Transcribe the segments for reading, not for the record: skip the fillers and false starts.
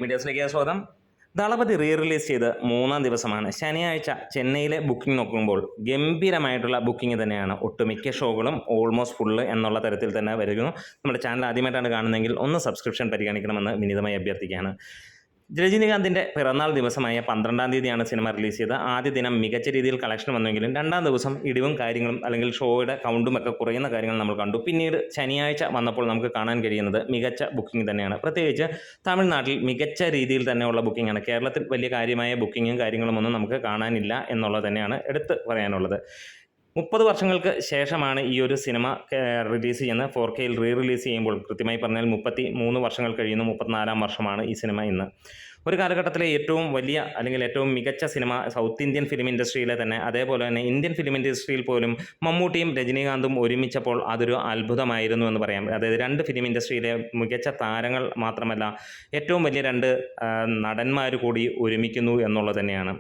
മീഡിയാസിലേക്ക് സ്വാഗതം. ദളപതി റിലീസ് ചെയ്ത് 3-ാം ദിവസമാണ്. ശനിയാഴ്ച ചെന്നൈയിലെ ബുക്കിംഗ് നോക്കുമ്പോൾ ഗംഭീരമായിട്ടുള്ള ബുക്കിംഗ് തന്നെയാണ്. ഒട്ടുമിക്ക ഷോകളും ഓൾമോസ്റ്റ് ഫുള്ള് എന്നുള്ള തരത്തിൽ തന്നെ വരുന്നു. നമ്മുടെ ചാനൽ ആദ്യമായിട്ടാണ് കാണുന്നതെങ്കിൽ ഒന്ന് സബ്സ്ക്രിപ്ഷൻ പരിഗണിക്കണമെന്ന് വിനീതമായി അഭ്യർത്ഥിക്കുകയാണ്. രജനീകാന്തിൻ്റെ പിറന്നാൾ ദിവസമായ 12-ാം തീയതിയാണ് സിനിമ റിലീസ് ചെയ്തത്. ആദ്യ ദിനം മികച്ച രീതിയിൽ കളക്ഷൻ വന്നെങ്കിലും 2-ാം ദിവസം ഇടിവും കാര്യങ്ങളും അല്ലെങ്കിൽ ഷോയുടെ കൗണ്ടും ഒക്കെ കുറയുന്ന കാര്യങ്ങൾ നമ്മൾ കണ്ടു. പിന്നീട് ശനിയാഴ്ച വന്നപ്പോൾ നമുക്ക് കാണാൻ കഴിയുന്നത് മികച്ച ബുക്കിംഗ് തന്നെയാണ്. പ്രത്യേകിച്ച് തമിഴ്നാട്ടിൽ മികച്ച രീതിയിൽ തന്നെയുള്ള ബുക്കിംഗാണ്. കേരളത്തിൽ വലിയ കാര്യമായ ബുക്കിങ്ങും കാര്യങ്ങളുമൊന്നും നമുക്ക് കാണാനില്ല എന്നുള്ളത് തന്നെയാണ് എടുത്ത് പറയാനുള്ളത്. 30 വർഷങ്ങൾക്ക് ശേഷമാണ് ഈ ഒരു സിനിമ റിലീസ് ചെയ്യുന്നത്. 4Kയിൽ റിലീസ് ചെയ്യുമ്പോൾ കൃത്യമായി പറഞ്ഞാൽ 33 വർഷങ്ങൾ കഴിയുന്നു. 34-ാം വർഷമാണ് ഈ സിനിമ ഇന്ന്. ഒരു കാലഘട്ടത്തിലെ ഏറ്റവും വലിയ അല്ലെങ്കിൽ ഏറ്റവും മികച്ച സിനിമ സൗത്ത് ഇന്ത്യൻ ഫിലിം ഇൻഡസ്ട്രിയിലെ തന്നെ, അതേപോലെ തന്നെ ഇന്ത്യൻ ഫിലിം ഇൻഡസ്ട്രിയിൽ പോലും മമ്മൂട്ടിയും രജനീകാന്തും ഒരുമിച്ചപ്പോൾ അതൊരു അത്ഭുതമായിരുന്നു എന്ന് പറയാം. അതായത് 2 ഫിലിം ഇൻഡസ്ട്രിയിലെ മികച്ച താരങ്ങൾ മാത്രമല്ല, ഏറ്റവും വലിയ 2 നടന്മാർ കൂടി ഒരുമിക്കുന്നു എന്നുള്ളത് തന്നെയാണ്.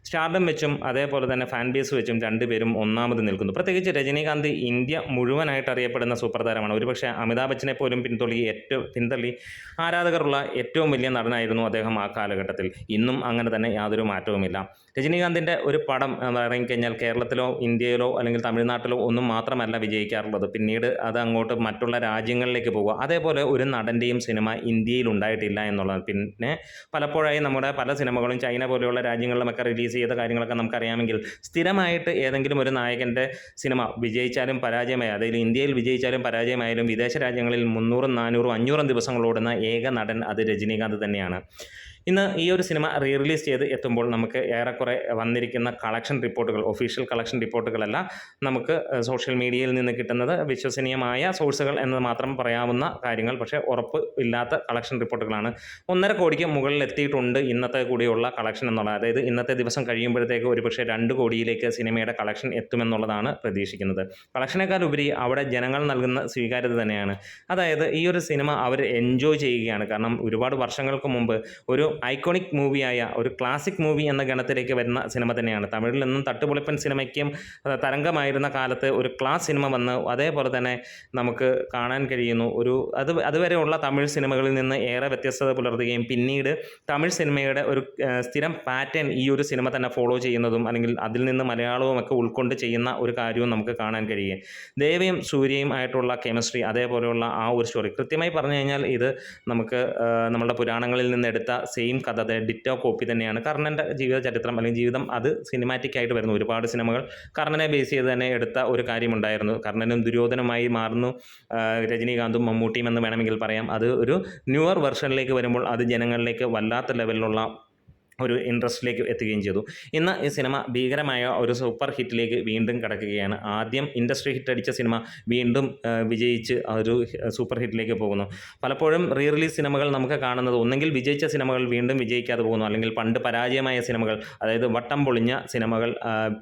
സ്റ്റാർഡം വെച്ചും അതേപോലെ തന്നെ ഫാൻ ബേസ് വെച്ചും രണ്ടുപേരും ഒന്നാമത് നിൽക്കുന്നു. പ്രത്യേകിച്ച് രജനീകാന്ത് ഇന്ത്യ മുഴുവനായിട്ട് അറിയപ്പെടുന്ന സൂപ്പർ താരമാണ്. ഒരുപക്ഷെ അമിതാഭ് ബച്ചനെ പോലും പിന്തള്ളി ആരാധകരുള്ള ഏറ്റവും വലിയ നടനായിരുന്നു അദ്ദേഹം ആ കാലഘട്ടത്തിൽ. ഇന്നും അങ്ങനെ തന്നെ യാതൊരു മാറ്റവുമില്ല. രജനീകാന്തിൻ്റെ ഒരു പടം ഇറങ്ങിക്കഴിഞ്ഞാൽ കേരളത്തിലോ ഇന്ത്യയിലോ അല്ലെങ്കിൽ തമിഴ്നാട്ടിലോ ഒന്നും മാത്രമല്ല വിജയിക്കാറുള്ളത്. പിന്നീട് അത് അങ്ങോട്ട് മറ്റുള്ള രാജ്യങ്ങളിലേക്ക് പോകുക. അതേപോലെ ഒരു നടൻ്റെയും സിനിമ ഇന്ത്യയിൽ ഉണ്ടായിട്ടില്ല എന്നുള്ളത്. പിന്നെ പലപ്പോഴായി നമ്മുടെ പല സിനിമകളും ചൈന പോലെയുള്ള രാജ്യങ്ങളിലുമൊക്കെ റിലീസ് ചെയ്ത കാര്യങ്ങളൊക്കെ നമുക്കറിയാമെങ്കിൽ സ്ഥിരമായിട്ട് ഏതെങ്കിലും ഒരു നായകൻ്റെ സിനിമ വിജയിച്ചാലും പരാജയമായി, അതായത് ഇന്ത്യയിൽ വിജയിച്ചാലും പരാജയമായാലും വിദേശ രാജ്യങ്ങളിൽ 300, 400, 500 ദിവസങ്ങളോടുന്ന ഏക നടൻ അത് രജനീകാന്ത് തന്നെയാണ്. ഇന്ന് ഈ ഒരു സിനിമ റിലീസ് ചെയ്ത് എത്തുമ്പോൾ നമുക്ക് ഏറെക്കുറെ വന്നിരിക്കുന്ന കളക്ഷൻ റിപ്പോർട്ടുകൾ, ഒഫീഷ്യൽ കളക്ഷൻ റിപ്പോർട്ടുകളല്ല, നമുക്ക് സോഷ്യൽ മീഡിയയിൽ നിന്ന് കിട്ടുന്നത് വിശ്വസനീയമായ സോഴ്സുകൾ എന്ന് മാത്രം പറയാവുന്ന കാര്യങ്ങൾ, പക്ഷേ ഉറപ്പ് ഇല്ലാത്ത കളക്ഷൻ റിപ്പോർട്ടുകളാണ്. 1.5 കോടിക്ക് മുകളിൽ എത്തിയിട്ടുണ്ട് ഇന്നത്തെ കൂടിയുള്ള കളക്ഷൻ എന്നുള്ളത്. അതായത് ഇന്നത്തെ ദിവസം കഴിയുമ്പോഴത്തേക്ക് ഒരുപക്ഷെ 2 കോടിയിലേക്ക് സിനിമയുടെ കളക്ഷൻ എത്തുമെന്നുള്ളതാണ് പ്രതീക്ഷിക്കുന്നത്. കളക്ഷനേക്കാൾ ഉപരി അവിടെ ജനങ്ങൾ നൽകുന്ന സ്വീകാര്യത തന്നെയാണ്. അതായത് ഈ ഒരു സിനിമ അവർ എൻജോയ് ചെയ്യുകയാണ്. കാരണം ഒരുപാട് വർഷങ്ങൾക്ക് മുമ്പ് ഒരു ഐക്കോണിക് മൂവിയായ ഒരു ക്ലാസിക് മൂവി എന്ന ഗണത്തിലേക്ക് വരുന്ന സിനിമ തന്നെയാണ്. തമിഴിൽ നിന്നും തട്ടുപൊളിപ്പൻ സിനിമയ്ക്കും തരംഗമായിരുന്ന കാലത്ത് ഒരു ക്ലാസ് സിനിമ വന്ന് അതേപോലെ തന്നെ നമുക്ക് കാണാൻ കഴിയുന്നു. അതുവരെയുള്ള തമിഴ് സിനിമകളിൽ നിന്ന് ഏറെ വ്യത്യസ്തത പുലർത്തുകയും പിന്നീട് തമിഴ് സിനിമയുടെ ഒരു സ്ഥിരം പാറ്റേൺ ഈ ഒരു സിനിമ തന്നെ ഫോളോ ചെയ്യുന്നതും അല്ലെങ്കിൽ അതിൽ നിന്ന് മലയാളവും ഒക്കെ ഉൾക്കൊണ്ട് ചെയ്യുന്ന ഒരു കാര്യവും നമുക്ക് കാണാൻ കഴിയും. ദേവയും സൂര്യയും ആയിട്ടുള്ള കെമിസ്ട്രി, അതേപോലെയുള്ള ആ ഒരു സ്റ്റോറി, കൃത്യമായി പറഞ്ഞു കഴിഞ്ഞാൽ ഇത് നമുക്ക് നമ്മളുടെ പുരാണങ്ങളിൽ നിന്ന് എടുത്ത സെയിം കഥ, ഡിറ്റോ കോപ്പി തന്നെയാണ്. കർണൻ്റെ ജീവിത ചരിത്രം അല്ലെങ്കിൽ ജീവിതം അത് സിനിമാറ്റിക് ആയിട്ട് വരുന്നു. ഒരുപാട് സിനിമകൾ കർണനെ ബേസ് ചെയ്ത് തന്നെ എടുത്ത ഒരു കാര്യമുണ്ടായിരുന്നു. കർണനും ദുര്യോധനുമായി മാറുന്നു രജനീകാന്തും മമ്മൂട്ടിയും എന്ന് വേണമെങ്കിൽ പറയാം. അത് ഒരു ന്യൂവർ വെർഷനിലേക്ക് വരുമ്പോൾ അത് ജനങ്ങളിലേക്ക് വല്ലാത്ത ലെവലിലുള്ള ഒരു ഇൻട്രസ്റ്റിലേക്ക് എത്തുകയും ചെയ്തു. ഇന്ന് ഈ സിനിമ ഭീകരമായ ഒരു സൂപ്പർ ഹിറ്റിലേക്ക് വീണ്ടും കടക്കുകയാണ്. ആദ്യം ഇൻഡസ്ട്രി ഹിറ്റ് അടിച്ച സിനിമ വീണ്ടും വിജയിച്ച് ഒരു സൂപ്പർ ഹിറ്റിലേക്ക് പോകുന്നു. പലപ്പോഴും റിലീസ് സിനിമകൾ നമുക്ക് കാണുന്നത് ഒന്നെങ്കിൽ വിജയിച്ച സിനിമകൾ വീണ്ടും വിജയിക്കാതെ പോകുന്നു, അല്ലെങ്കിൽ പണ്ട് പരാജയമായ സിനിമകൾ, അതായത് വട്ടം പൊളിഞ്ഞ സിനിമകൾ,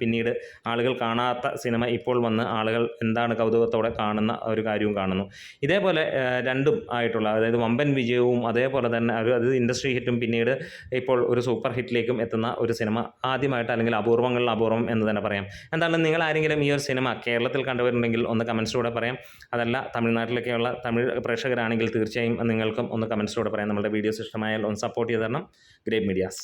പിന്നീട് ആളുകൾ കാണാത്ത സിനിമ ഇപ്പോൾ വന്ന് ആളുകൾ എന്താണ് കൗതുകത്തോടെ കാണുന്ന ഒരു കാര്യവും കാണുന്നു. ഇതേപോലെ രണ്ടും ആയിട്ടുള്ള, അതായത് വമ്പൻ വിജയവും അതേപോലെ തന്നെ അത് ഇൻഡസ്ട്രി ഹിറ്റും പിന്നീട് ഇപ്പോൾ ഒരു സൂപ്പർ ഹിറ്റിലേക്കും എത്തുന്ന ഒരു സിനിമ ആദ്യമായിട്ട്, അല്ലെങ്കിൽ അപൂർവങ്ങളിൽ അപൂർവം എന്ന് തന്നെ പറയാം. എന്തായാലും നിങ്ങൾ ആരെങ്കിലും ഈ ഒരു സിനിമ കേരളത്തിൽ കണ്ടുവരുന്നുണ്ടെങ്കിൽ ഒന്ന് കമൻസിലൂടെ പറയാം. അതല്ല തമിഴ്നാട്ടിലൊക്കെയുള്ള തമിഴ് പ്രേക്ഷകരാണെങ്കിൽ തീർച്ചയായും നിങ്ങൾക്കും ഒന്ന് കമൻസിലൂടെ പറയാം. നമ്മുടെ വീഡിയോസ് ഇഷ്ടമായാൽ ഒന്ന് സപ്പോർട്ട് ചെയ്ത് തരണം. Great medias.